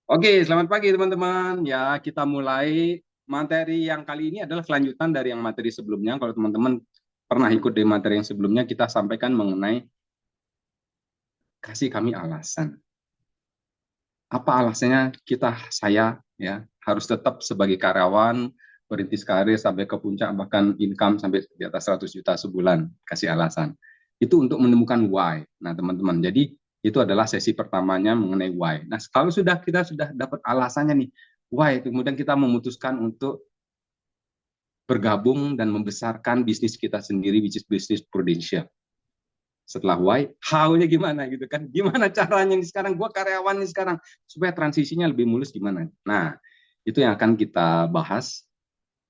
Oke, selamat pagi teman-teman. Ya, kita mulai materi yang kali ini adalah kelanjutan dari yang materi sebelumnya. Kalau teman-teman pernah ikut di materi yang sebelumnya, kita sampaikan mengenai kasih kami alasan. Apa alasannya saya ya harus tetap sebagai karyawan, perintis karir sampai ke puncak, bahkan income sampai di atas 100 juta sebulan. Kasih alasan. Itu untuk menemukan why. Nah, teman-teman. Jadi itu adalah sesi pertamanya mengenai why. Nah, kalau kita sudah dapat alasannya nih, why, kemudian kita memutuskan untuk bergabung dan membesarkan bisnis kita sendiri, which is bisnis Prudential. Setelah why, how-nya gimana gitu kan? Gimana caranya nih sekarang? Gua karyawan nih sekarang supaya transisinya lebih mulus gimana? Nah, itu yang akan kita bahas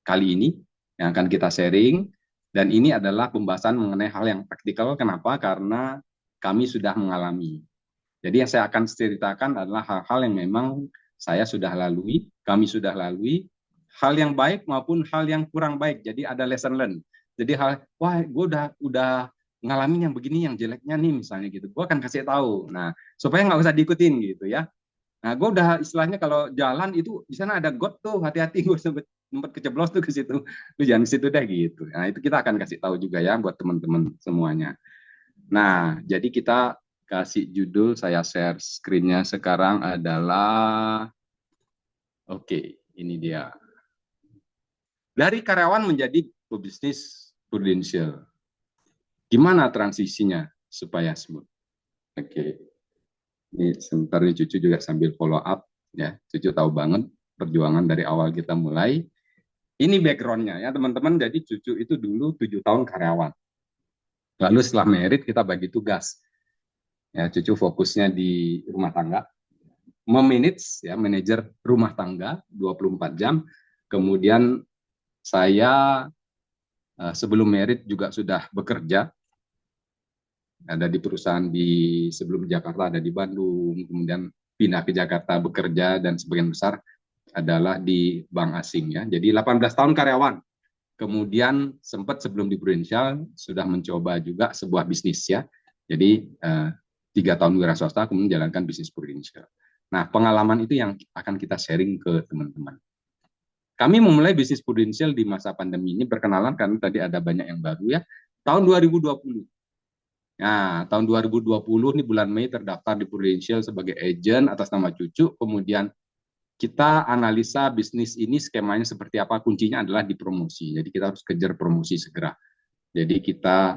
kali ini, yang akan kita sharing. Dan ini adalah pembahasan mengenai hal yang praktikal. Kenapa? Karena kami sudah mengalami. Jadi yang saya akan ceritakan adalah hal-hal yang memang saya sudah lalui, kami sudah lalui, hal yang baik maupun hal yang kurang baik. Jadi ada lesson learn. Jadi wah gue udah ngalamin yang begini, yang jeleknya nih misalnya gitu. Gue akan kasih tahu. Nah supaya nggak usah diikutin gitu ya. Nah gue udah istilahnya kalau jalan itu di sana ada got tuh, hati-hati gue sempat keceblos tuh ke situ. Lu jangan ke situ deh gitu. Nah itu kita akan kasih tahu juga ya buat teman-teman semuanya. Nah, jadi kita kasih judul, saya share screen-nya sekarang adalah, oke, ini dia. Dari karyawan menjadi pebisnis Prudential. Gimana transisinya supaya smooth? Oke, ini sebentar nih Cucu juga sambil follow up. Ya, Cucu tahu banget perjuangan dari awal kita mulai. Ini background-nya ya teman-teman, jadi Cucu itu dulu 7 tahun karyawan. Lalu setelah merit kita bagi tugas. Ya, Cucu fokusnya di rumah tangga, memanage ya manajer rumah tangga 24 jam. Kemudian saya sebelum merit juga sudah bekerja, ada di perusahaan sebelum Jakarta ada di Bandung, kemudian pindah ke Jakarta bekerja dan sebagian besar adalah di bank asing ya. Jadi 18 tahun karyawan. Kemudian sempat sebelum di Prudential sudah mencoba juga sebuah bisnis ya. Jadi 3 tahun wira swasta kemudian menjalankan bisnis Prudential. Nah, pengalaman itu yang akan kita sharing ke teman-teman. Kami memulai bisnis Prudential di masa pandemi ini, berkenalan karena tadi ada banyak yang baru ya. Tahun 2020. Nah, tahun 2020 ini bulan Mei terdaftar di Prudential sebagai agent atas nama Cucu. Kemudian kita analisa bisnis ini skemanya seperti apa. Kuncinya adalah di promosi. Jadi kita harus kejar promosi segera. Jadi kita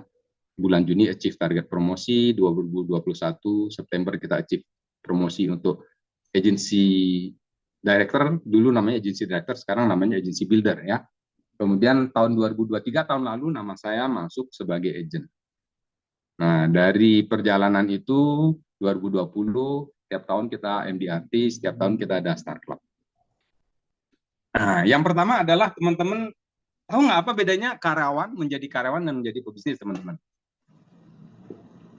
bulan Juni achieve target promosi, 2021 September kita achieve promosi untuk agency director, dulu namanya agency director, sekarang namanya agency builder ya. Kemudian tahun 2023, tahun lalu nama saya masuk sebagai agent. Nah, dari perjalanan itu 2020, setiap tahun kita MDRT, setiap tahun kita ada Star Club. Nah, yang pertama adalah teman-teman tahu nggak apa bedanya karyawan menjadi karyawan dan menjadi pebisnis, teman-teman?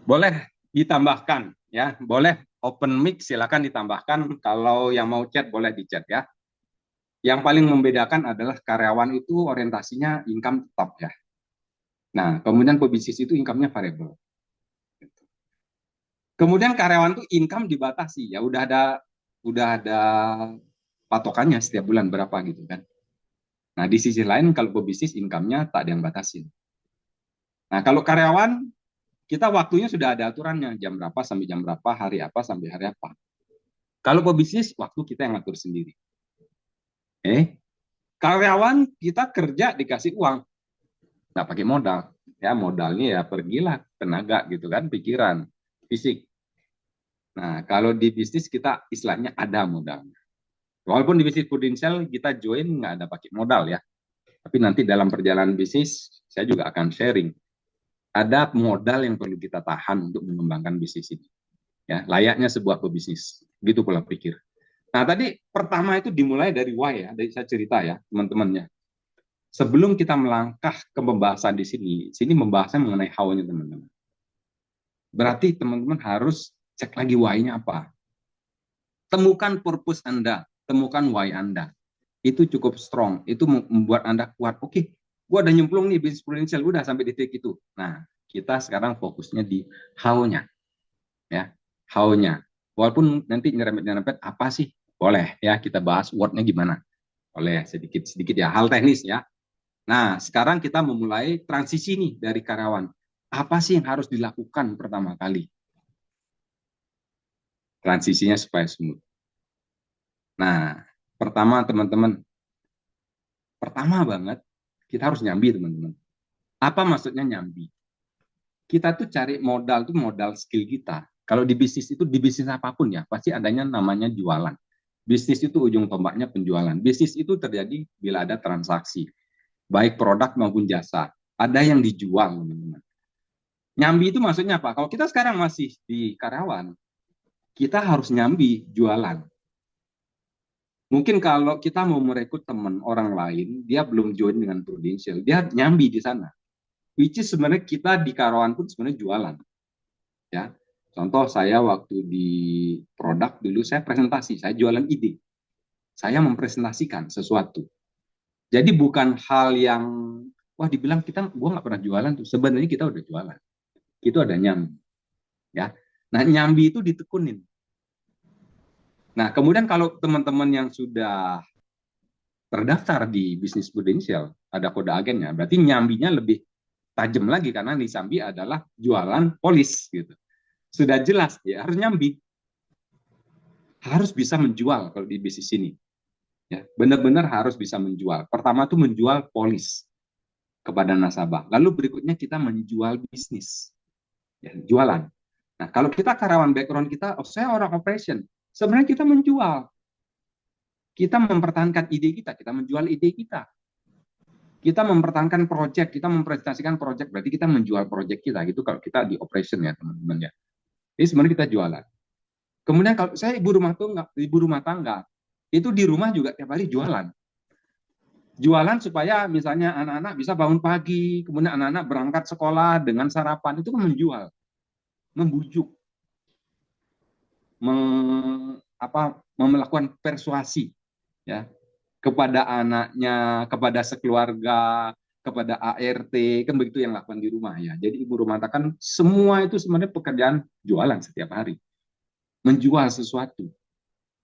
Boleh ditambahkan ya, boleh open mic silakan ditambahkan, kalau yang mau chat boleh di chat ya. Yang paling membedakan adalah karyawan itu orientasinya income tetap ya. Nah, kemudian pebisnis itu income-nya variable. Kemudian karyawan itu income dibatasi ya, udah ada patokannya setiap bulan berapa gitu kan. Nah, di sisi lain kalau pebisnis income-nya tak ada yang batasin. Nah, kalau karyawan kita waktunya sudah ada aturannya, jam berapa sampai jam berapa, hari apa sampai hari apa. Kalau pebisnis, waktu kita yang ngatur sendiri. Karyawan kita kerja dikasih uang, nggak pakai modal. Ya modalnya ya pergilah tenaga gitu kan, pikiran, fisik. Nah kalau di bisnis kita istilahnya ada modal. Walaupun di bisnis Prudential kita join nggak ada pakai modal ya. Tapi nanti dalam perjalanan bisnis saya juga akan sharing. Ada modal yang perlu kita tahan untuk mengembangkan bisnis ini. Ya, layaknya sebuah pebisnis. Gitu pola pikir. Nah, tadi pertama itu dimulai dari why ya, dari saya cerita ya, teman-temannya. Sebelum kita melangkah ke pembahasan di sini membahasnya mengenai how-nya teman-teman. Berarti teman-teman harus cek lagi why-nya apa. Temukan purpose Anda, temukan why Anda. Itu cukup strong, itu membuat Anda kuat. Oke, gua udah nyemplung nih bisnis Prudential, udah sampai di titik itu. Nah, kita sekarang fokusnya di how-nya. Ya, how-nya. Walaupun nanti nyerempet-nyerempet apa sih Boleh ya kita bahas wordnya gimana. Boleh sedikit-sedikit ya, hal teknis ya. Nah, sekarang kita memulai transisi nih dari karyawan. Apa sih yang harus dilakukan pertama kali? Transisinya supaya smooth. Nah, pertama teman-teman, pertama banget, kita harus nyambi teman-teman. Apa maksudnya nyambi? Kita tuh cari modal tuh modal skill kita. Kalau di bisnis itu, di bisnis apapun ya, pasti adanya namanya jualan. Bisnis itu ujung tombaknya penjualan. Bisnis itu terjadi bila ada transaksi, baik produk maupun jasa. Ada yang dijual, teman-teman. Nyambi itu maksudnya apa? Kalau kita sekarang masih di karyawan, kita harus nyambi jualan. Mungkin kalau kita mau merekrut teman orang lain, dia belum join dengan Prudential, dia nyambi di sana. Which is sebenarnya kita di karyawan pun sebenarnya jualan. Ya, contoh saya waktu di produk dulu saya presentasi, saya jualan ide, saya mempresentasikan sesuatu. Jadi bukan hal yang wah dibilang kita gua nggak pernah jualan tuh. Sebenarnya kita udah jualan. Itu ada nyambi, ya. Nah nyambi itu ditekunin. Nah kemudian kalau teman-teman yang sudah terdaftar di bisnis Prudential ada kode agennya, berarti nyambinya lebih tajam lagi karena Nisambi adalah jualan polis gitu. Sudah jelas ya harus nyambi, harus bisa menjual kalau di bisnis ini. Ya, benar-benar harus bisa menjual. Pertama tuh menjual polis kepada nasabah. Lalu berikutnya kita menjual bisnis, ya, jualan. Nah, kalau kita karyawan background kita, oh, saya orang operation, sebenarnya kita menjual. Kita mempertahankan ide kita menjual ide kita. Kita mempertahankan project, kita mempresentasikan project, berarti kita menjual project kita. Itu kalau kita di operation ya, teman-teman ya. Jadi sebenarnya kita jualan. Kemudian kalau saya ibu rumah tangga, itu di rumah juga tiap hari jualan. Jualan supaya misalnya anak-anak bisa bangun pagi, kemudian anak-anak berangkat sekolah dengan sarapan, itu kan menjual, membujuk, melakukan persuasi ya kepada anaknya, kepada sekeluarga, kepada ART, kan begitu yang lakukan di rumah ya. Jadi ibu rumah tangga kan semua itu sebenarnya pekerjaan jualan setiap hari, menjual sesuatu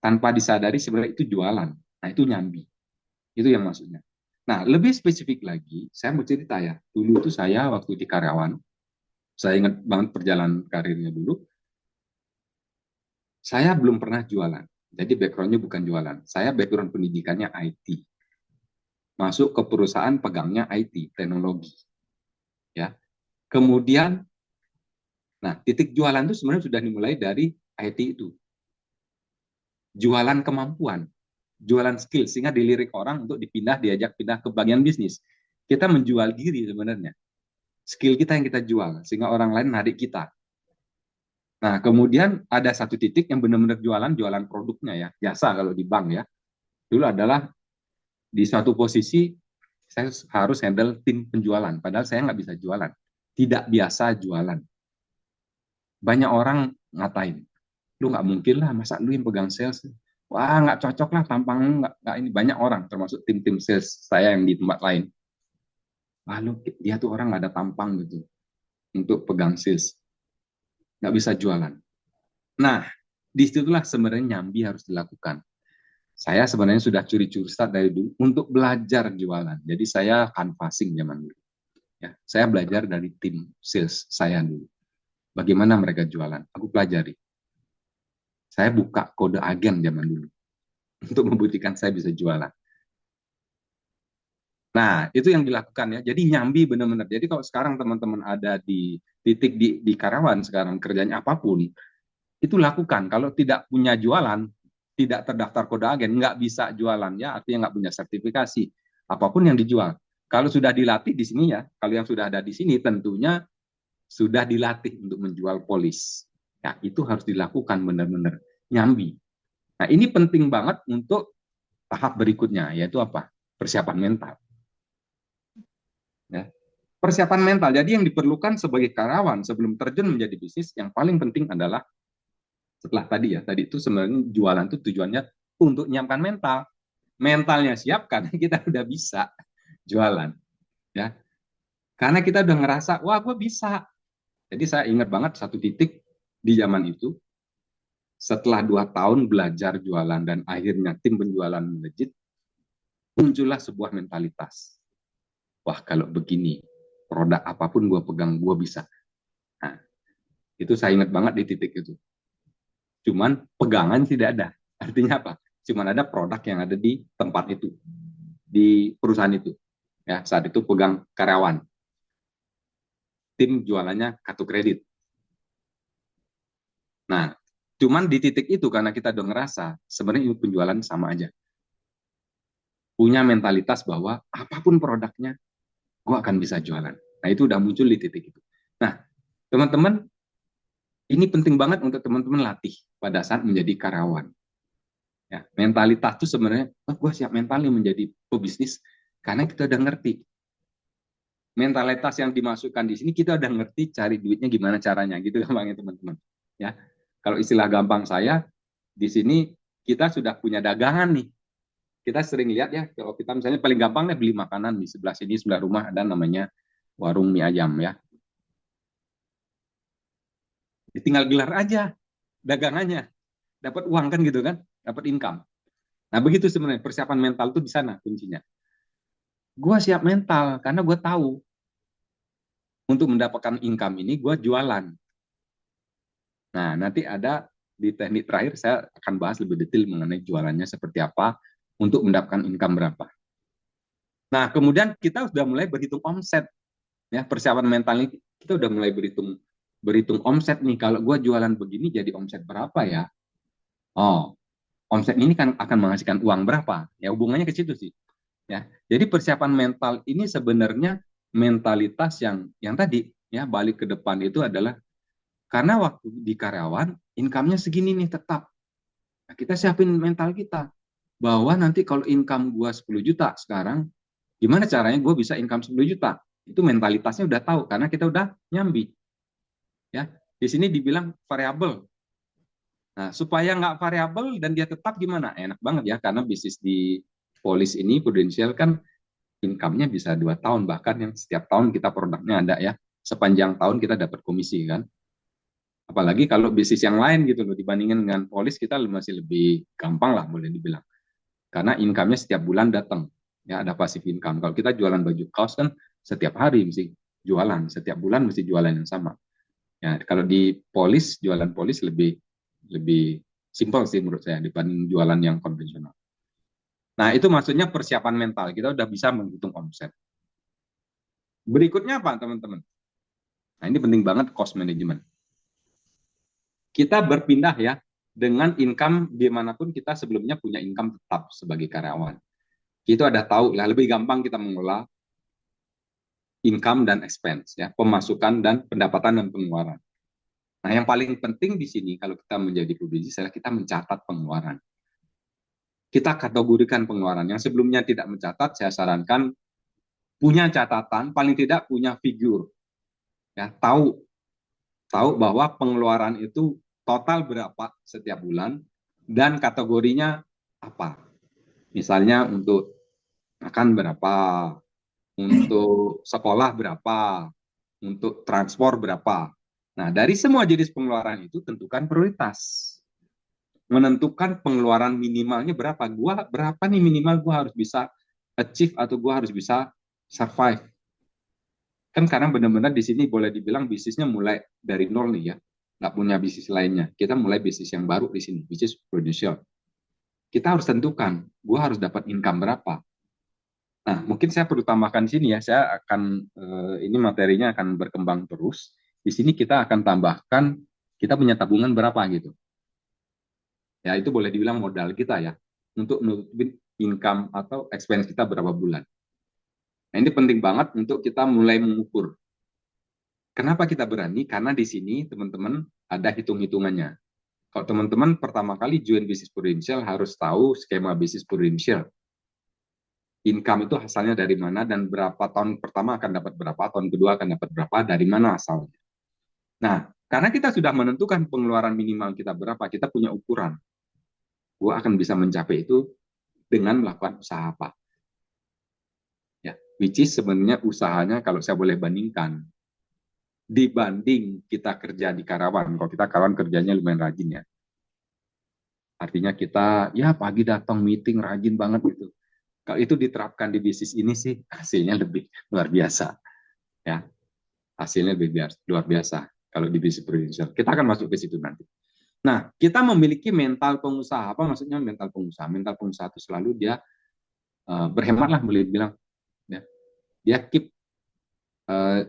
tanpa disadari sebenarnya itu jualan. Nah itu nyambi, itu yang maksudnya. Nah lebih spesifik lagi, saya mau cerita ya. Dulu itu saya waktu di karyawan, saya ingat banget perjalanan karirnya dulu. Saya belum pernah jualan. Jadi backgroundnya bukan jualan. Saya background pendidikannya IT. Masuk ke perusahaan pegangnya IT, teknologi. Ya. Kemudian, nah titik jualan itu sebenarnya sudah dimulai dari IT itu. Jualan kemampuan, jualan skill, sehingga dilirik orang untuk dipindah, diajak pindah ke bagian bisnis. Kita menjual diri sebenarnya. Skill kita yang kita jual, sehingga orang lain narik kita. Nah, kemudian ada satu titik yang benar-benar jualan produknya ya, jasa kalau di bank ya. Dulu adalah di suatu posisi saya harus handle tim penjualan, padahal saya nggak bisa jualan, tidak biasa jualan. Banyak orang ngatain, lu nggak mungkin lah, masa lu yang pegang sales? Wah, nggak cocok lah, tampang nggak ini. Banyak orang, termasuk tim-tim sales saya yang di tempat lain. Wah, lu, dia tuh orang nggak ada tampang gitu untuk pegang sales, nggak bisa jualan. Nah, disitulah sebenarnya nyambi harus dilakukan. Saya sebenarnya sudah curi-curi start dari dulu untuk belajar jualan. Jadi saya canvassing zaman dulu. Ya, saya belajar dari tim sales saya dulu. Bagaimana mereka jualan? Aku pelajari. Saya buka kode agen zaman dulu untuk membuktikan saya bisa jualan. Nah, itu yang dilakukan ya. Jadi nyambi benar-benar. Jadi kalau sekarang teman-teman ada di titik di karyawan sekarang kerjanya apapun, itu lakukan. Kalau tidak punya jualan, tidak terdaftar kode agen, nggak bisa jualan ya, artinya nggak punya sertifikasi. Apapun yang dijual. Kalau sudah dilatih di sini ya, kalau yang sudah ada di sini tentunya sudah dilatih untuk menjual polis. Ya, itu harus dilakukan benar-benar nyambi. Nah, ini penting banget untuk tahap berikutnya, yaitu apa? Persiapan mental. Ya. Persiapan mental. Jadi yang diperlukan sebagai karyawan sebelum terjun menjadi bisnis, yang paling penting adalah setelah tadi itu sebenarnya jualan itu tujuannya untuk menyiapkan mental. Mentalnya siap karena kita udah bisa jualan. Ya. Karena kita udah ngerasa, wah gue bisa. Jadi saya ingat banget satu titik di zaman itu, Setelah 2 tahun belajar jualan dan akhirnya tim penjualan melejit, muncullah sebuah mentalitas. Wah, kalau begini, produk apapun gue pegang, gue bisa. Nah, itu saya ingat banget di titik itu. Cuman pegangan tidak ada. Artinya apa? Cuman ada produk yang ada di tempat itu, di perusahaan itu. Ya, saat itu pegang karyawan. Tim jualannya kartu kredit. Nah, cuman di titik itu karena kita udah ngerasa sebenarnya penjualan sama aja. Punya mentalitas bahwa apapun produknya, gue akan bisa jualan. Nah, itu udah muncul di titik itu. Nah, teman-teman, ini penting banget untuk teman-teman latih pada saat menjadi karyawan. Ya, mentalitas itu sebenarnya, oh, gue siap mentalnya menjadi pebisnis karena kita udah ngerti. Mentalitas yang dimasukkan di sini kita udah ngerti cari duitnya gimana caranya, gitu gampangnya teman-teman. Ya, kalau istilah gampang saya di sini kita sudah punya dagangan nih. Kita sering lihat ya, kalau kita misalnya paling gampang deh beli makanan di sebelah sini, sebelah rumah ada namanya warung mie ayam ya. Tinggal gelar aja dagangannya, dapat uang kan gitu kan, dapat income. Nah begitu sebenarnya persiapan mental tuh di sana kuncinya. Gue siap mental karena gue tahu untuk mendapatkan income ini gue jualan. Nah nanti ada di teknik terakhir saya akan bahas lebih detail mengenai jualannya seperti apa untuk mendapatkan income berapa. Nah kemudian kita sudah mulai berhitung omset ya, persiapan mentalnya kita udah mulai berhitung omset nih, kalau gue jualan begini jadi omset berapa ya, oh omset ini kan akan menghasilkan uang berapa ya, hubungannya ke situ sih ya. Jadi persiapan mental ini sebenarnya mentalitas yang tadi ya, balik ke depan itu adalah karena waktu di karyawan income-nya segini nih tetap, nah, kita siapin mental kita bahwa nanti kalau income gue 10 juta sekarang, gimana caranya gue bisa income 10 juta. Itu mentalitasnya udah tahu karena kita udah nyambi ya. Di sini dibilang variabel. Nah, supaya nggak variabel dan dia tetap gimana? Enak banget ya, karena bisnis di polis ini, Prudential kan income-nya bisa 2 tahun, bahkan yang setiap tahun kita produknya ada ya. Sepanjang tahun kita dapat komisi kan. Apalagi kalau bisnis yang lain gitu loh, dibandingin dengan polis kita masih lebih gampang lah boleh dibilang. Karena income-nya setiap bulan datang. Ya, ada passive income. Kalau kita jualan baju kaos kan setiap hari mesti jualan, setiap bulan mesti jualan yang sama. Ya, kalau di polis, jualan polis lebih lebih simpel sih menurut saya dibanding jualan yang konvensional. Nah, itu maksudnya persiapan mental. Kita udah bisa menghitung omset. Berikutnya apa, teman-teman? Nah, ini penting banget, cost management. Kita berpindah ya, dengan income dimanapun kita sebelumnya punya income tetap sebagai karyawan. Kita ada tahu lah, lebih gampang kita mengelola income dan expense, ya, pemasukan dan pendapatan dan pengeluaran. Nah, yang paling penting di sini kalau kita menjadi pebisnis adalah kita mencatat pengeluaran. Kita kategorikan pengeluaran. Yang sebelumnya tidak mencatat, saya sarankan punya catatan, paling tidak punya figur. Ya, tahu bahwa pengeluaran itu total berapa setiap bulan dan kategorinya apa. Misalnya untuk makan berapa, untuk sekolah berapa, untuk transport berapa. Nah, dari semua jenis pengeluaran itu tentukan prioritas. Menentukan pengeluaran minimalnya berapa. Berapa nih minimal gua harus bisa achieve atau gua harus bisa survive. Kan karena benar-benar di sini boleh dibilang bisnisnya mulai dari nol nih ya. Nggak punya bisnis lainnya. Kita mulai bisnis yang baru di sini, bisnis Prudential. Kita harus tentukan, gua harus dapat income berapa. Nah, mungkin saya perlu tambahkan di sini ya, saya akan, ini materinya akan berkembang terus. Di sini kita akan tambahkan, kita punya tabungan berapa gitu. Ya, itu boleh dibilang modal kita ya, untuk menutupin income atau expense kita berapa bulan. Nah, ini penting banget untuk kita mulai mengukur. Kenapa kita berani? Karena di sini teman-teman ada hitung-hitungannya. Kalau teman-teman pertama kali join bisnis Prudential harus tahu skema bisnis Prudential. Income itu asalnya dari mana dan berapa tahun pertama akan dapat berapa, tahun kedua akan dapat berapa, dari mana asalnya. Nah, karena kita sudah menentukan pengeluaran minimal kita berapa, kita punya ukuran. Gue akan bisa mencapai itu dengan melakukan usaha apa. Ya, which is sebenarnya usahanya kalau saya boleh bandingkan, dibanding kita kerja di karyawan, kalau kita karyawan kerjanya lumayan rajin ya. Artinya kita ya pagi datang meeting rajin banget gitu. Kalau itu diterapkan di bisnis ini sih hasilnya lebih luar biasa, ya. Hasilnya lebih luar biasa kalau di bisnis prudensial. Kita akan masuk ke situ nanti. Nah, kita memiliki mental pengusaha. Apa maksudnya mental pengusaha? Mental pengusaha itu selalu dia berhemat lah, boleh bilang. Ya. Dia uh,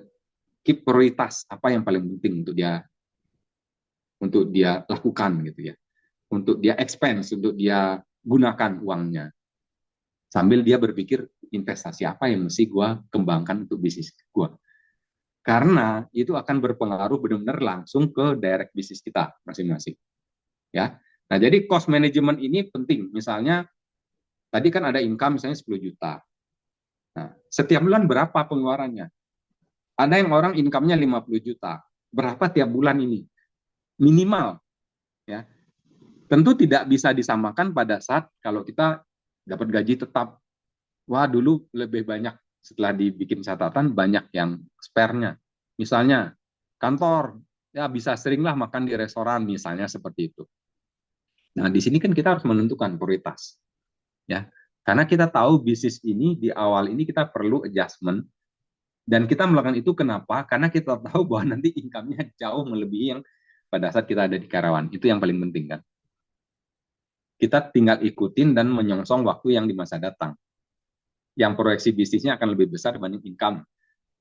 keep prioritas apa yang paling penting untuk dia lakukan gitu ya. Untuk dia expense, untuk dia gunakan uangnya. Sambil dia berpikir investasi apa yang mesti gue kembangkan untuk bisnis gue. Karena itu akan berpengaruh benar-benar langsung ke direct bisnis kita masing-masing. Ya. Nah, jadi cost management ini penting. Misalnya tadi kan ada income misalnya 10 juta. Nah, setiap bulan berapa pengeluarannya? Ada yang orang income-nya 50 juta. Berapa tiap bulan ini? Minimal, ya. Tentu tidak bisa disamakan pada saat kalau kita dapat gaji tetap. Wah, dulu lebih banyak setelah dibikin catatan banyak yang spare-nya. Misalnya kantor, ya bisa seringlah makan di restoran misalnya seperti itu. Nah, di sini kan kita harus menentukan prioritas, ya. Karena kita tahu bisnis ini di awal ini kita perlu adjustment dan kita melakukan itu kenapa? Karena kita tahu bahwa nanti income-nya jauh melebihi yang pada saat kita ada di karyawan. Itu yang paling penting kan. Kita tinggal ikutin dan menyongsong waktu yang di masa datang. Yang proyeksi bisnisnya akan lebih besar dibanding income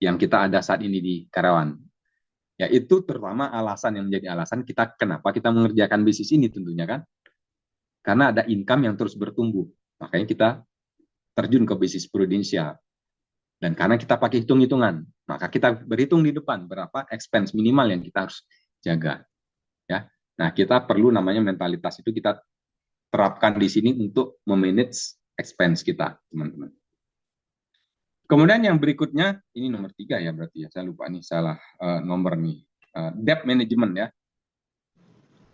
yang kita ada saat ini di karyawan. Ya itu terutama alasan yang menjadi alasan kita kenapa kita mengerjakan bisnis ini tentunya kan. Karena ada income yang terus bertumbuh. Makanya kita terjun ke bisnis prudensial. Dan karena kita pakai hitung-hitungan, maka kita berhitung di depan berapa expense minimal yang kita harus jaga. Ya. Nah, kita perlu namanya mentalitas itu kita terapkan di sini untuk memanage expense kita, teman-teman. Kemudian yang berikutnya, ini nomor 3 ya berarti ya, saya lupa nih, salah nomor nih. Debt management ya.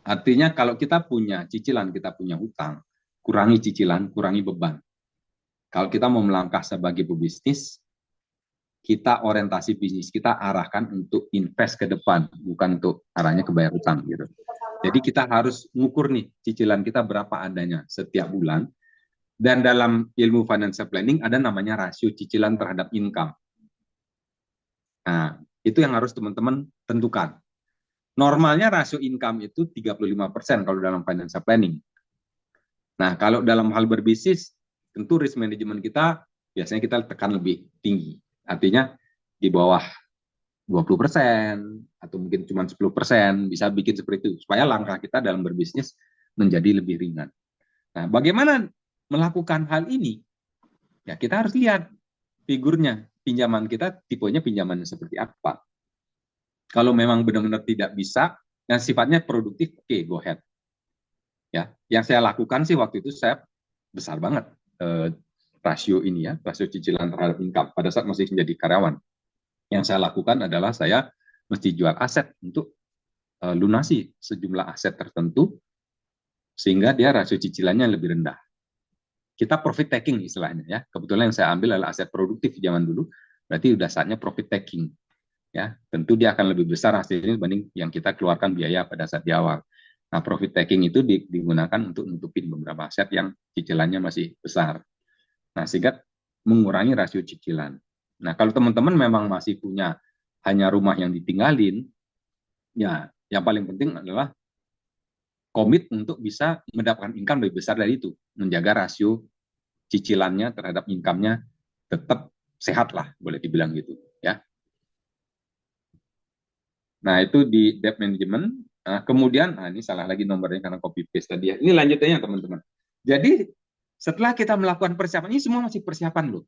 Artinya kalau kita punya cicilan, kita punya hutang, kurangi cicilan, kurangi beban. Kalau kita mau melangkah sebagai pebisnis, kita orientasi bisnis kita arahkan untuk invest ke depan, bukan untuk arahnya ke bayar hutang gitu. Jadi kita harus ngukur nih cicilan kita berapa adanya setiap bulan. Dan dalam ilmu financial planning ada namanya rasio cicilan terhadap income. Nah, itu yang harus teman-teman tentukan. Normalnya rasio income itu 35% kalau dalam financial planning. Nah, kalau dalam hal berbisnis, tentu risk management kita biasanya kita tekan lebih tinggi. Artinya di bawah 20% atau mungkin cuma 10% bisa bikin seperti itu supaya langkah kita dalam berbisnis menjadi lebih ringan. Nah, bagaimana melakukan hal ini? Ya, kita harus lihat figurnya, pinjaman kita tipenya pinjaman seperti apa. Kalau memang benar-benar tidak bisa dan sifatnya produktif, oke, go ahead. Ya, yang saya lakukan sih waktu itu saya besar banget rasio ini ya, rasio cicilan terhadap income pada saat masih menjadi karyawan. Yang saya lakukan adalah saya mesti jual aset untuk lunasi sejumlah aset tertentu sehingga dia rasio cicilannya lebih rendah. Kita profit taking istilahnya ya. Kebetulan yang saya ambil adalah aset produktif zaman dulu, berarti udah saatnya profit taking. Ya, tentu dia akan lebih besar hasilnya dibanding yang kita keluarkan biaya pada saat di awal. Nah, profit taking itu digunakan untuk nutupin beberapa aset yang cicilannya masih besar. Nah, sehingga mengurangi rasio cicilan. Nah, kalau teman-teman memang masih punya hanya rumah yang ditinggalin, ya yang paling penting adalah komit untuk bisa mendapatkan income lebih besar dari itu, menjaga rasio cicilannya terhadap income-nya tetap sehat lah, boleh dibilang gitu, ya. Nah, itu di debt management. Nah, kemudian, ini salah lagi nomornya karena copy paste tadi ya. Ini lanjutannya teman-teman. Jadi setelah kita melakukan persiapan, ini semua masih persiapan loh.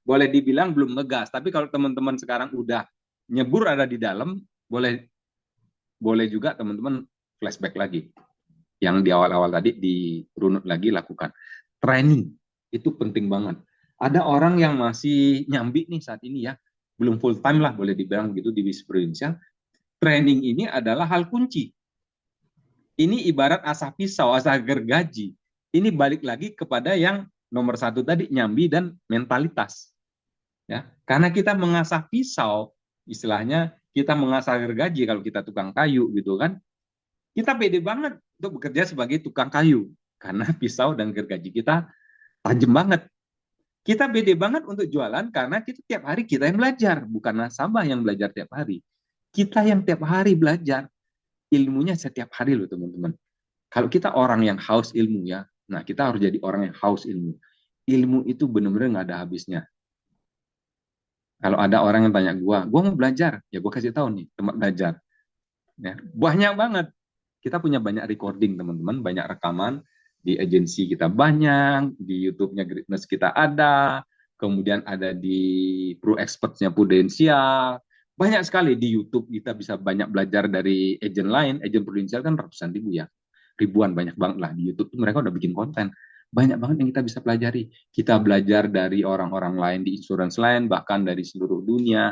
Boleh dibilang belum ngegas. Tapi kalau teman-teman sekarang udah nyebur ada di dalam, boleh juga teman-teman flashback lagi. Yang di awal-awal tadi dirunut lagi lakukan. Training itu penting banget. Ada orang yang masih nyambi nih saat ini ya, belum full time lah boleh dibilang gitu di bisnis prudensial. Training ini adalah hal kunci. Ini ibarat asah pisau, asah gergaji. Ini balik lagi kepada yang nomor 1 tadi, nyambi dan mentalitas. Ya, karena kita mengasah pisau, istilahnya kita mengasah gergaji kalau kita tukang kayu gitu kan, kita pede banget untuk bekerja sebagai tukang kayu. Karena pisau dan gergaji kita tajam banget. Kita beda banget untuk jualan karena kita tiap hari kita yang belajar, bukan nasabah yang belajar tiap hari. Kita yang tiap hari belajar, ilmunya setiap hari loh teman-teman. Kalau kita orang yang haus ilmu ya, nah kita harus jadi orang yang haus ilmu. Ilmu itu benar-benar nggak ada habisnya. Kalau ada orang yang tanya gua mau belajar, ya gua kasih tahu nih tempat belajar. Ya, banyak banget. Kita punya banyak recording teman-teman, banyak rekaman di agensi kita banyak, di YouTube-nya Greatness kita ada, kemudian ada di Pro Experts-nya Prudensial, banyak sekali di YouTube kita bisa banyak belajar dari agen lain, agen Prudensial kan ratusan ribu ya, ribuan banyak banget lah di YouTube tuh mereka udah bikin konten, banyak banget yang kita bisa pelajari. Kita belajar dari orang-orang lain di insurance lain, bahkan dari seluruh dunia.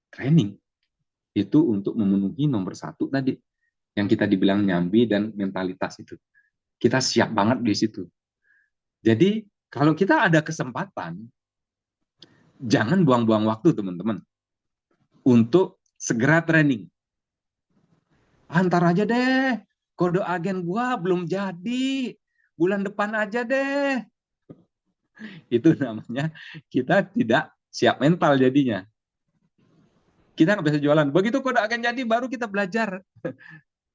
Training itu untuk memenuhi nomor satu tadi yang kita dibilang nyambi dan mentalitas itu. Kita siap banget di situ. Jadi kalau kita ada kesempatan, jangan buang-buang waktu teman-teman untuk segera training. Antar aja deh, kode agen gua belum jadi, bulan depan aja deh. Itu namanya kita tidak siap mental jadinya. Kita nggak bisa jualan. Begitu kode agen jadi, baru kita belajar.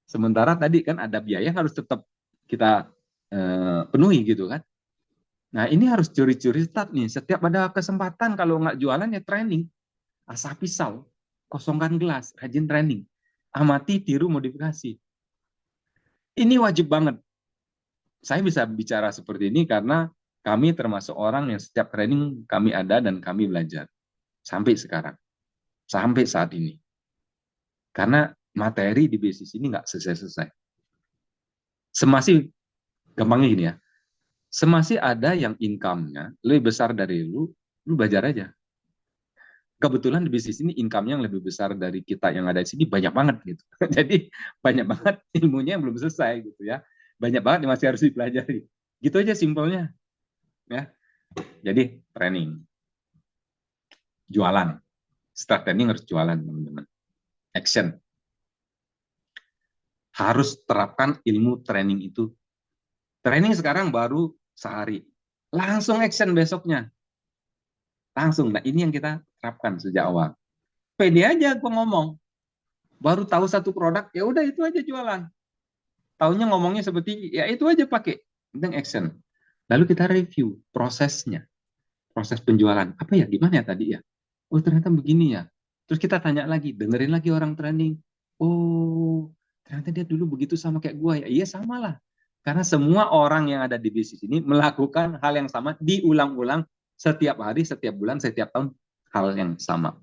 Sementara tadi kan ada biaya yang harus tetap kita penuhi gitu kan. Nah, ini harus curi-curi start nih. Setiap ada kesempatan, kalau nggak jualan ya training. Asah pisau, kosongkan gelas, rajin training. Amati, tiru, modifikasi. Ini wajib banget. Saya bisa bicara seperti ini karena kami termasuk orang yang setiap training kami ada dan kami belajar. Sampai sekarang. Sampai saat ini. Karena materi di bisnis ini nggak selesai-selesai. Semasih, gampangnya gini ya, semasih ada yang income-nya lebih besar dari lu belajar aja. Kebetulan di bisnis ini income-nya yang lebih besar dari kita yang ada di sini banyak banget gitu. Jadi banyak banget ilmunya yang belum selesai gitu ya. Banyak banget yang masih harus dipelajari. Gitu aja simpelnya ya. Jadi training, jualan. Start training harus jualan teman-teman. Action. Harus terapkan ilmu training itu. Training sekarang baru sehari. Langsung action besoknya. Langsung. Nah ini yang kita terapkan sejak awal. Pede aja gue ngomong. Baru tahu satu produk, ya udah itu aja jualan. Taunya ngomongnya seperti, ya itu aja pakai. Penting action. Lalu kita review prosesnya. Proses penjualan. Apa ya, gimana ya tadi ya? Oh ternyata begini ya. Terus kita tanya lagi, dengerin lagi orang training. Oh, ternyata dia dulu begitu sama kayak gua ya. Iya sama lah. Karena semua orang yang ada di bisnis ini melakukan hal yang sama, diulang-ulang setiap hari, setiap bulan, setiap tahun. Hal yang sama.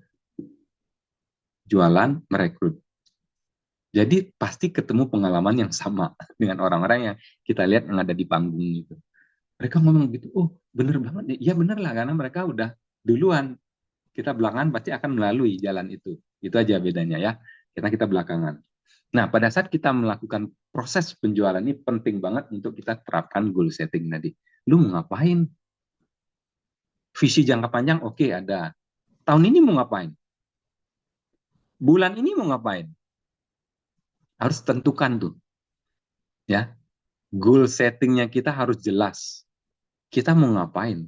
Jualan, merekrut. Jadi pasti ketemu pengalaman yang sama dengan orang-orang yang kita lihat yang ada di panggung itu. Mereka ngomong gitu, oh bener banget, ya bener lah karena mereka udah duluan. Kita belakangan pasti akan melalui jalan itu. Itu aja bedanya ya. Kita belakangan. Nah pada saat kita melakukan proses penjualan ini penting banget untuk kita terapkan goal setting tadi. Lu mau ngapain? Visi jangka panjang oke ada. Tahun ini mau ngapain? Bulan ini mau ngapain? Harus tentukan tuh. Ya, goal settingnya kita harus jelas. Kita mau ngapain?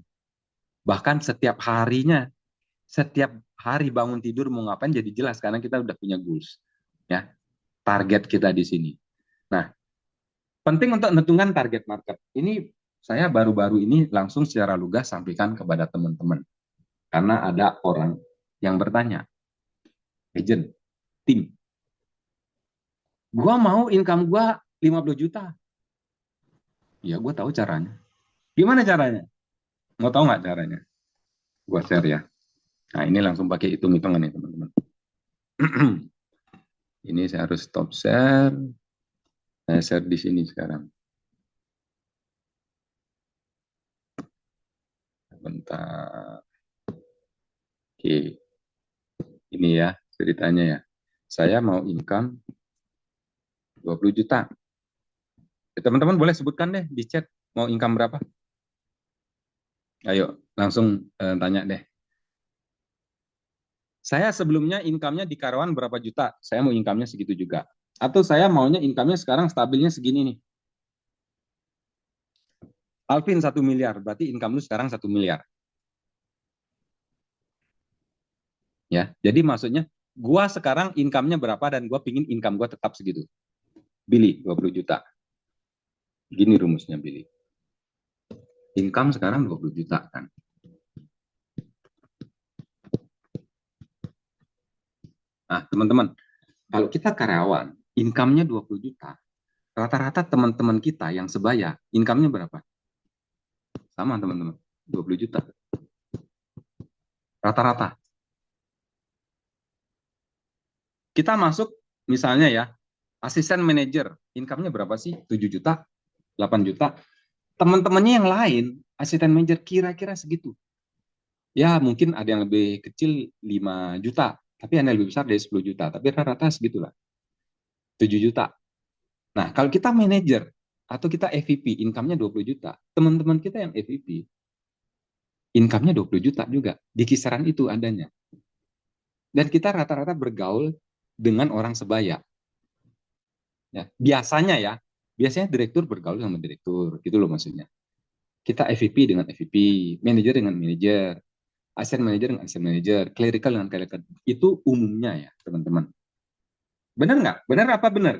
Bahkan setiap harinya, setiap hari bangun tidur mau ngapain jadi jelas karena kita udah punya goals. Ya, target kita di sini. Nah, penting untuk menentukan target market. Ini saya baru-baru ini langsung secara lugas sampaikan kepada teman-teman. Karena ada orang yang bertanya, agent, tim, gua mau income gua 50 juta. Ya, gua tahu caranya. Gimana caranya? Mau tahu nggak caranya? Gua share ya. Nah, ini langsung pakai hitung-hitungan nih, teman-teman. Ini saya harus stop share. Saya share di sini sekarang. Bentar. Oke. Ini ya ceritanya ya. Saya mau income 20 juta. Teman-teman boleh sebutkan deh di chat mau income berapa? Ayo, langsung tanya deh. Saya sebelumnya income-nya di karyawan berapa juta? Saya mau income-nya segitu juga. Atau saya maunya income-nya sekarang stabilnya segini nih. Alvin 1 miliar, berarti income lu sekarang 1 miliar. Ya, jadi maksudnya gua sekarang income-nya berapa dan gua pingin income gua tetap segitu. Billy 20 juta. Gini rumusnya Billy. Income sekarang 20 juta kan. Nah, teman-teman, kalau kita karyawan, income-nya 20 juta. Rata-rata teman-teman kita yang sebaya, income-nya berapa? Sama teman-teman, 20 juta. Rata-rata. Kita masuk misalnya ya, asisten manajer, income-nya berapa sih? 7 juta, 8 juta. Teman-temannya yang lain, asisten manajer kira-kira segitu. Ya, mungkin ada yang lebih kecil 5 juta, tapi ada yang lebih besar dari 10 juta. Tapi rata-rata segitulah, 7 juta. Nah, kalau kita manajer atau kita EVP, income-nya 20 juta. Teman-teman kita yang EVP, income-nya 20 juta juga. Di kisaran itu adanya. Dan kita rata-rata bergaul dengan orang sebaya. Ya, biasanya direktur bergaul sama direktur, gitu loh maksudnya. Kita EVP dengan EVP, manajer dengan manajer, asset manager dengan asset manager, clerical dengan clerical. Itu umumnya ya, teman-teman. Benar nggak? Benar apa benar?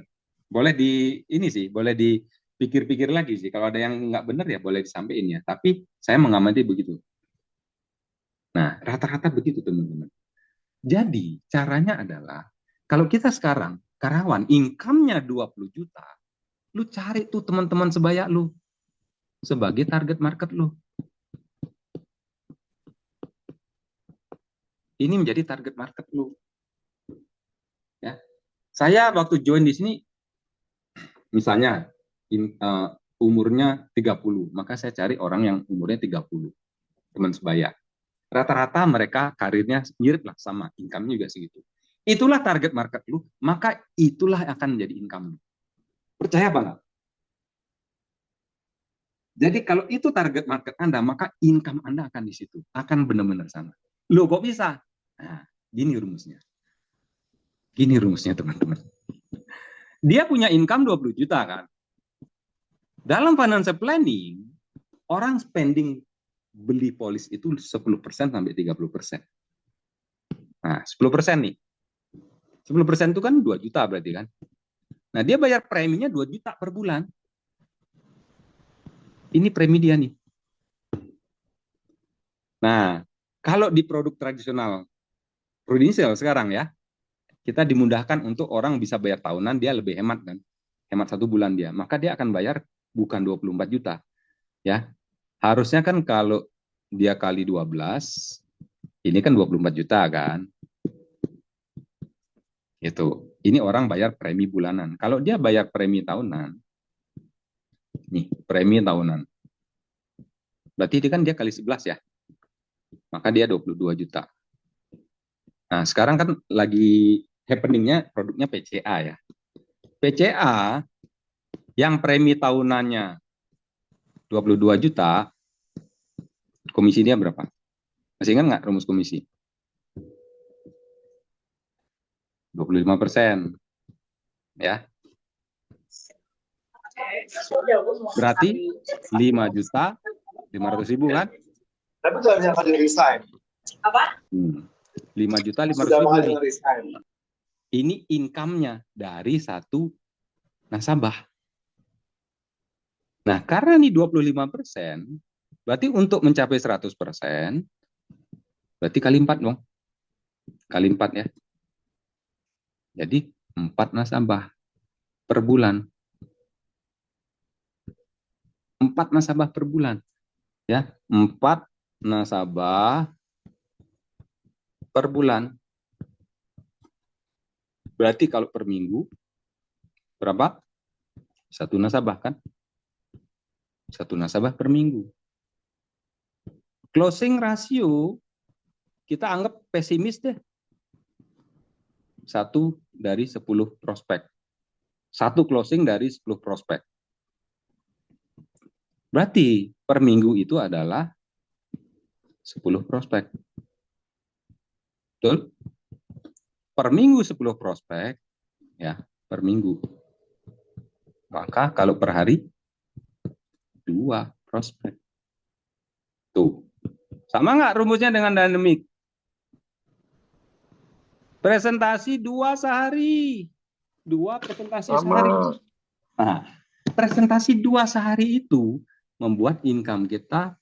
Boleh ini sih, boleh dipikir-pikir lagi sih. Kalau ada yang nggak benar ya boleh disampaikan ya. Tapi saya mengamati begitu. Nah, rata-rata begitu teman-teman. Jadi caranya adalah kalau kita sekarang karyawan income-nya 20 juta, lu cari tuh teman-teman sebaya lu sebagai target market lu. Ini menjadi target market lu. Ya. Saya waktu join di sini misalnya umurnya 30, maka saya cari orang yang umurnya 30, teman sebaya. Rata-rata mereka karirnya mirip lah sama, income-nya juga segitu. Itulah target market lu, maka itulah akan menjadi income lu. Percaya banget. Jadi kalau itu target market Anda, maka income Anda akan di situ, akan benar-benar sana. Loh kok bisa? Nah, gini rumusnya. Gini rumusnya teman-teman. Dia punya income 20 juta kan. Dalam financial planning, orang spending beli polis itu 10% sampai 30%. Nah, 10% nih. 10% itu kan 2 juta berarti kan. Nah, dia bayar preminya 2 juta per bulan. Ini premi dia nih. Nah, kalau di produk tradisional prudensial sekarang ya, kita dimudahkan untuk orang bisa bayar tahunan, dia lebih hemat kan. Hemat 1 bulan dia. Maka dia akan bayar bukan 24 juta. Ya. Harusnya kan kalau dia kali 12, ini kan 24 juta kan. Itu. Ini orang bayar premi bulanan. Kalau dia bayar premi tahunan, nih, premi tahunan. Berarti dia kan dia kali 11 ya. Maka dia 22 juta. Nah, sekarang kan lagi happeningnya produknya PCA ya. PCA yang premi tahunannya 22 juta, komisi dia berapa? Masih ingat nggak rumus komisi? 25%. Ya. Berarti 5 juta 500 ribu kan? Tapi kalau misalkan di resign. Apa? 5 juta 500 ribu nih. Ini income-nya dari satu nasabah. Nah, karena ini 25%, berarti untuk mencapai 100%, berarti kali 4 dong. Kali 4 ya. Jadi 4 nasabah per bulan. 4 nasabah per bulan. Ya, 4 nasabah per bulan. Berarti kalau per minggu, berapa? 1 nasabah kan? 1 nasabah per minggu. Closing rasio, kita anggap pesimis deh. 1 dari 10 prospek. 1 closing dari 10 prospek. Berarti per minggu itu adalah 10 prospek. Betul? Per minggu 10 prospek, ya. per minggu. Maka kalau per hari 2 prospek. Tuh. Sama nggak rumusnya dengan dynamic? Presentasi 2 sehari. 2 presentasi sehari. Nah, presentasi 2 sehari itu membuat income kita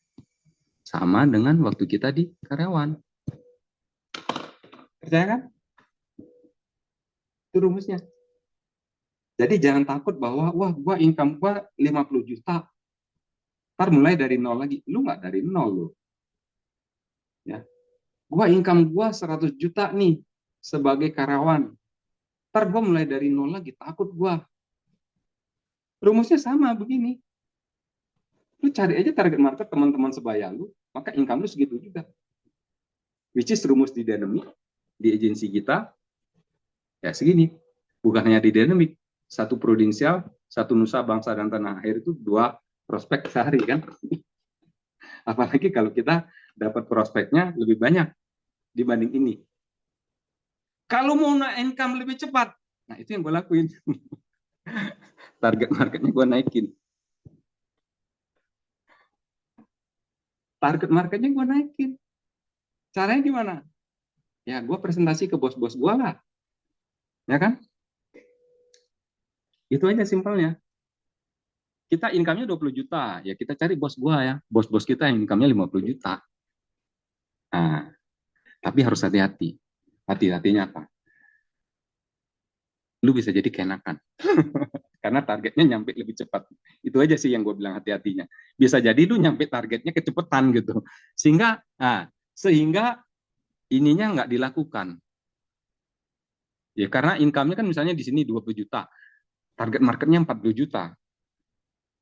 sama dengan waktu kita di karyawan. Percaya kan? Itu rumusnya. Jadi jangan takut bahwa, wah, gua income gua 50 juta. Ntar mulai dari nol lagi. Lu nggak dari nol lo. Ya. Gua income gua 100 juta nih sebagai karyawan. Ntar gua mulai dari nol lagi. Takut gua. Rumusnya sama begini. Lu cari aja target market teman-teman sebaya lu, maka income lu segitu juga. Which is rumus di dynamic, di agensi kita, ya segini. Bukan hanya di dynamic, 1 prudensial, 1 nusa, bangsa, dan tanah air itu 2 prospek sehari kan. Apalagi kalau kita dapat prospeknya lebih banyak dibanding ini. Kalau mau naik income lebih cepat, nah itu yang gue lakuin. Target marketnya gue naikin. Target marketnya gue naikin. Caranya gimana? Ya gue presentasi ke bos-bos gue lah. Ya kan? Itu aja simpelnya. Kita income-nya 20 juta. Ya kita cari bos gue ya. Bos-bos kita yang income-nya 50 juta. Nah, tapi harus hati-hati. Hati-hatinya apa? Lu bisa jadi keenakan. Karena targetnya nyampe lebih cepat. Itu aja sih yang gue bilang hati-hatinya. Bisa jadi lu nyampe targetnya kecepatan gitu. Sehingga ininya nggak dilakukan. Ya karena income-nya kan misalnya di sini 20 juta. Target marketnya 40 juta.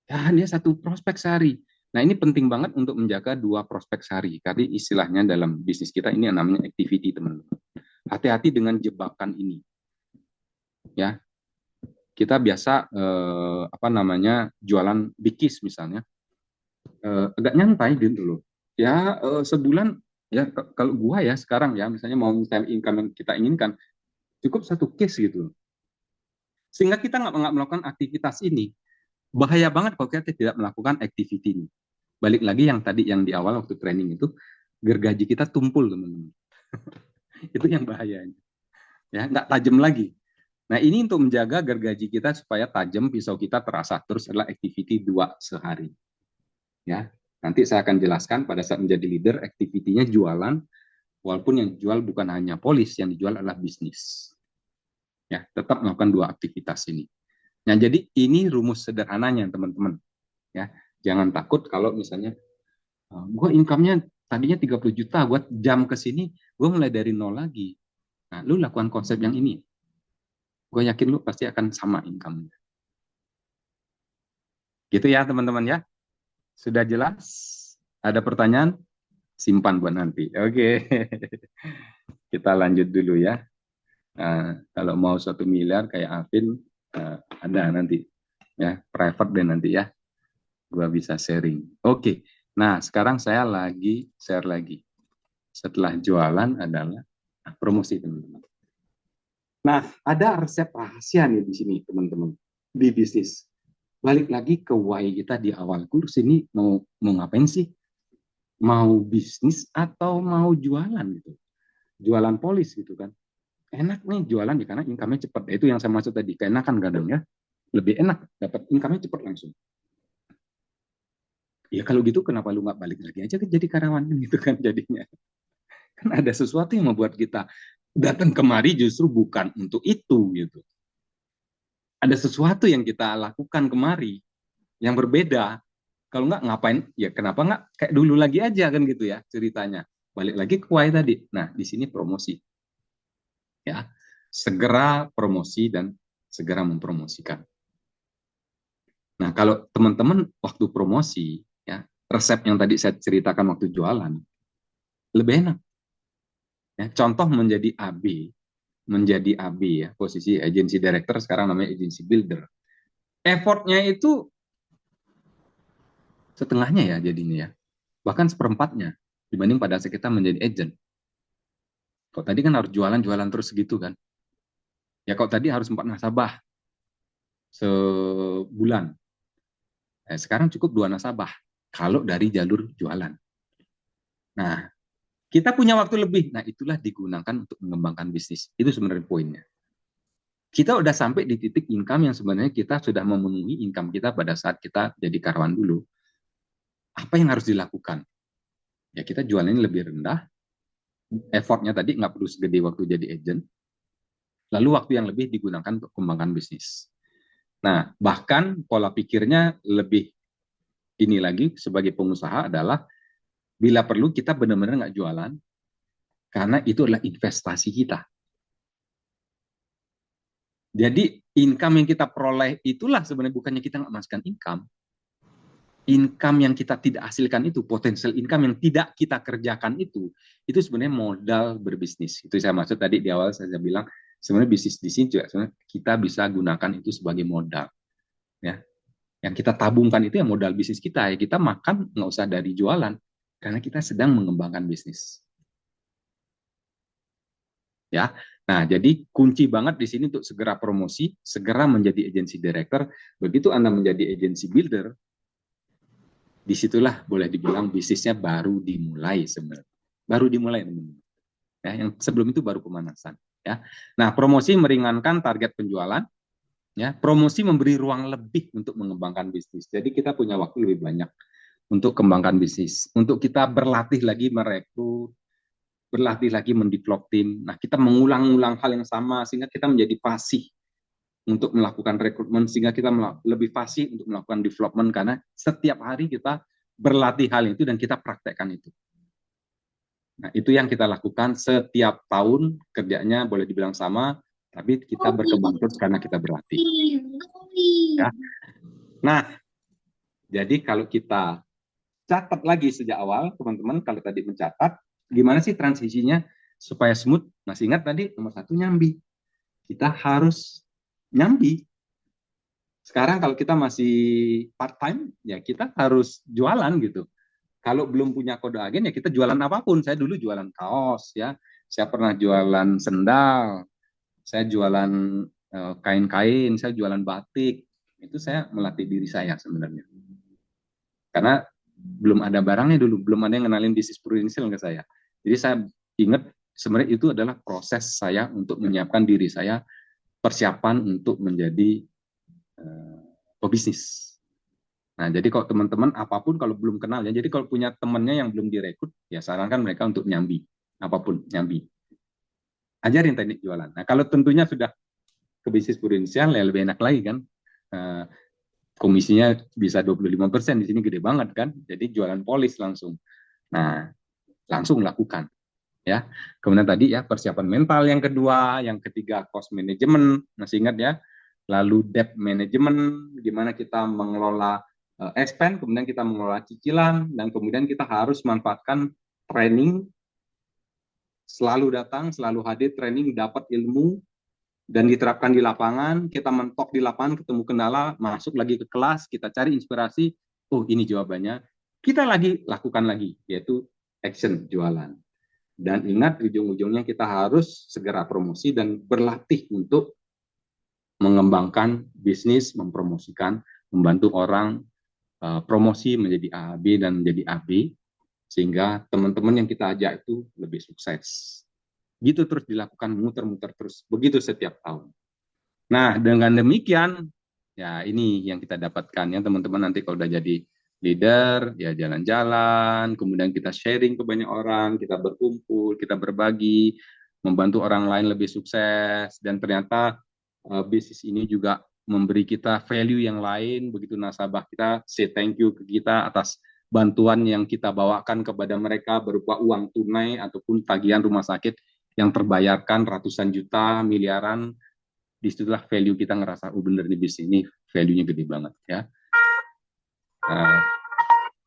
Ya dia 1 prospek sehari. Nah ini penting banget untuk menjaga 2 prospek sehari. Karena istilahnya dalam bisnis kita ini yang namanya activity, teman-teman. Hati-hati dengan jebakan ini. Ya, kita biasa jualan bikis misalnya, agak nyantai gitu loh. Ya sebulan ya kalau gua ya sekarang ya misalnya mau misalnya income yang kita inginkan cukup 1 case gitu. Sehingga kita nggak melakukan aktivitas ini. Bahaya banget kalau kita tidak melakukan activity ini. Balik lagi yang tadi yang di awal waktu training itu gergaji kita tumpul teman-teman. Itu yang bahayanya. Ya nggak tajam lagi. Nah, ini untuk menjaga gergaji kita supaya tajam, pisau kita terasa. Terus adalah activity 2 sehari. Ya, nanti saya akan jelaskan pada saat menjadi leader, activity-nya jualan, walaupun yang jual bukan hanya polis, yang dijual adalah bisnis. Ya, tetap melakukan 2 aktivitas ini. Nah, jadi ini rumus sederhananya, teman-teman. Ya, jangan takut kalau misalnya, gue income-nya tadinya 30 juta, gue jam ke sini, gue mulai dari nol lagi. Nah, lu lakukan konsep yang ini. Gue yakin lu pasti akan sama income-nya. Gitu ya teman-teman ya. Sudah jelas? Ada pertanyaan? Simpan buat nanti. Oke. Kita lanjut dulu ya. Kalau mau 1 miliar kayak Alvin, ada nanti. Ya, private deh nanti ya. Gua bisa sharing. Oke. Nah, sekarang saya lagi share lagi. Setelah jualan adalah promosi, teman-teman. Nah, ada resep rahasia nih di sini, teman-teman. Di bisnis. Balik lagi ke why kita di awal kurs ini mau ngapain sih? Mau bisnis atau mau jualan gitu? Jualan polis gitu kan? Enak nih jualan ya karena income-nya cepat. Itu yang saya maksud tadi, keenakan kadang ya. Lebih enak, dapat income-nya cepat langsung. Ya kalau gitu kenapa lu nggak balik lagi aja ke jadi karyawan gitu kan jadinya? Kan ada sesuatu yang membuat kita datang kemari justru bukan untuk itu gitu. Ada sesuatu yang kita lakukan kemari yang berbeda. Kalau nggak ngapain? Ya kenapa nggak kayak dulu lagi aja kan gitu ya ceritanya. Balik lagi ke why tadi. Nah di sini promosi. Ya segera promosi dan segera mempromosikan. Nah kalau teman-teman waktu promosi ya resep yang tadi saya ceritakan waktu jualan lebih enak. Ya, contoh menjadi AB ya posisi agency director sekarang namanya agency builder. Effortnya itu setengahnya ya jadinya ya, bahkan seperempatnya dibanding pada saat kita menjadi agent. Kok tadi kan harus jualan terus gitu kan? Ya kok tadi harus 4 nasabah, sebulan. Sekarang cukup 2 nasabah kalau dari jalur jualan. Nah, kita punya waktu lebih. Nah, itulah digunakan untuk mengembangkan bisnis. Itu sebenarnya poinnya. Kita udah sampai di titik income yang sebenarnya kita sudah memenuhi income kita pada saat kita jadi karyawan dulu. Apa yang harus dilakukan? Ya, kita jualannya lebih rendah, effortnya tadi nggak perlu segede waktu jadi agent, lalu waktu yang lebih digunakan untuk kembangkan bisnis. Nah, bahkan pola pikirnya lebih ini lagi sebagai pengusaha adalah bila perlu kita benar-benar nggak jualan, karena itu adalah investasi kita. Jadi income yang kita peroleh itulah sebenarnya bukannya kita nggak masukkan income. Income yang kita tidak hasilkan itu, potensial income yang tidak kita kerjakan itu sebenarnya modal berbisnis. Itu saya maksud tadi di awal saya bilang, sebenarnya bisnis di sini juga sebenarnya kita bisa gunakan itu sebagai modal. Ya, yang kita tabungkan itu yang modal bisnis kita. Ya, kita makan nggak usah dari jualan, karena kita sedang mengembangkan bisnis. Ya, nah jadi kunci banget di sini untuk segera promosi, segera menjadi agency director. Begitu Anda menjadi agency builder, disitulah boleh dibilang bisnisnya baru dimulai sebenarnya. Baru dimulai, teman-teman. Ya, yang sebelum itu baru pemanasan. Ya. Nah, promosi meringankan target penjualan. Ya, promosi memberi ruang lebih untuk mengembangkan bisnis. Jadi kita punya waktu lebih banyak untuk kembangkan bisnis. Untuk kita berlatih lagi merekrut, berlatih lagi mendevelop tim. Nah, kita mengulang-ulang hal yang sama sehingga kita menjadi fasih untuk melakukan rekrutmen, sehingga kita lebih fasih untuk melakukan development karena setiap hari kita berlatih hal itu dan kita praktekkan itu. Nah, itu yang kita lakukan setiap tahun, kerjanya boleh dibilang sama, tapi kita berkembang terus karena kita berlatih. Ya. Nah, jadi kalau kita catat lagi sejak awal, teman-teman, kalau tadi mencatat, gimana sih transisinya supaya smooth? Masih ingat tadi, nomor 1 nyambi. Kita harus nyambi. Sekarang kalau kita masih part-time, ya kita harus jualan gitu. Kalau belum punya kode agen, ya kita jualan apapun. Saya dulu jualan kaos, ya. Saya pernah jualan sendal, saya jualan kain-kain, saya jualan batik. Itu saya melatih diri saya sebenarnya. Karena belum ada barangnya dulu, belum ada yang kenalin bisnis prudensial ke saya. Jadi saya ingat sebenarnya itu adalah proses saya untuk menyiapkan diri saya, persiapan untuk menjadi pebisnis. Nah, jadi kalau teman-teman apapun kalau belum kenal ya, jadi kalau punya temannya yang belum direkrut, ya sarankan mereka untuk nyambi, apapun nyambi. Ajarin teknik jualan. Nah, kalau tentunya sudah ke bisnis prudensial ya lebih enak lagi kan. Komisinya bisa 25%, di sini gede banget kan. Jadi jualan polis langsung. Nah, langsung lakukan ya. Kemudian tadi ya persiapan mental yang kedua, yang ketiga cost management, masih ingat ya. Lalu debt management, gimana kita mengelola expense, kemudian kita mengelola cicilan, dan kemudian kita harus manfaatkan training, selalu datang, selalu hadir training, dapat ilmu, dan diterapkan di lapangan, kita mentok di lapangan, ketemu kendala, masuk lagi ke kelas, kita cari inspirasi, oh ini jawabannya, kita lagi lakukan lagi, yaitu action jualan. Dan ingat, ujung-ujungnya kita harus segera promosi dan berlatih untuk mengembangkan bisnis, mempromosikan, membantu orang promosi menjadi A, B, dan menjadi AB, sehingga teman-teman yang kita ajak itu lebih sukses. Gitu terus dilakukan, muter-muter terus. Begitu setiap tahun. Nah, dengan demikian, ya ini yang kita dapatkan ya teman-teman, nanti kalau udah jadi leader, ya jalan-jalan, kemudian kita sharing ke banyak orang, kita berkumpul, kita berbagi, membantu orang lain lebih sukses, dan ternyata bisnis ini juga memberi kita value yang lain. Begitu nasabah kita say thank you ke kita atas bantuan yang kita bawakan kepada mereka berupa uang tunai ataupun tagihan rumah sakit yang terbayarkan ratusan juta, miliaran. Disitulah value kita ngerasa, oh bener nih bisnis ini value-nya gede banget ya.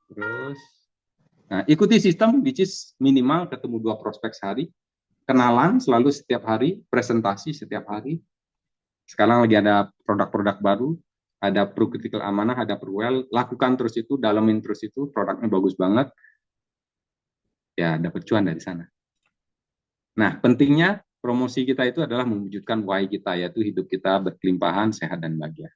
Terus, ikuti sistem which is minimal ketemu 2 prospek sehari, kenalan selalu setiap hari, presentasi setiap hari. Sekarang lagi ada produk-produk baru, ada Pro Critical Amanah, ada Perwell, lakukan terus itu, dalamin terus itu, produknya bagus banget, ya dapat cuan dari sana. Nah, pentingnya promosi kita itu adalah mewujudkan why kita, yaitu hidup kita berkelimpahan, sehat, dan bahagia.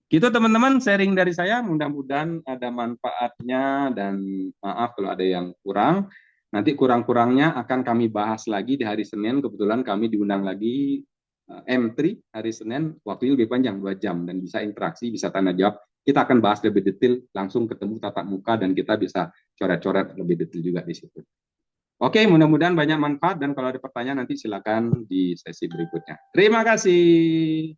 Gitu teman-teman, sharing dari saya, mudah-mudahan ada manfaatnya dan maaf kalau ada yang kurang. Nanti kurang-kurangnya akan kami bahas lagi di hari Senin. Kebetulan kami diundang lagi M3 hari Senin, waktunya lebih panjang 2 jam dan bisa interaksi, bisa tanya jawab. Kita akan bahas lebih detail, langsung ketemu tatap muka dan kita bisa coret-coret lebih detail juga di situ. Oke, mudah-mudahan banyak manfaat dan kalau ada pertanyaan nanti silakan di sesi berikutnya. Terima kasih.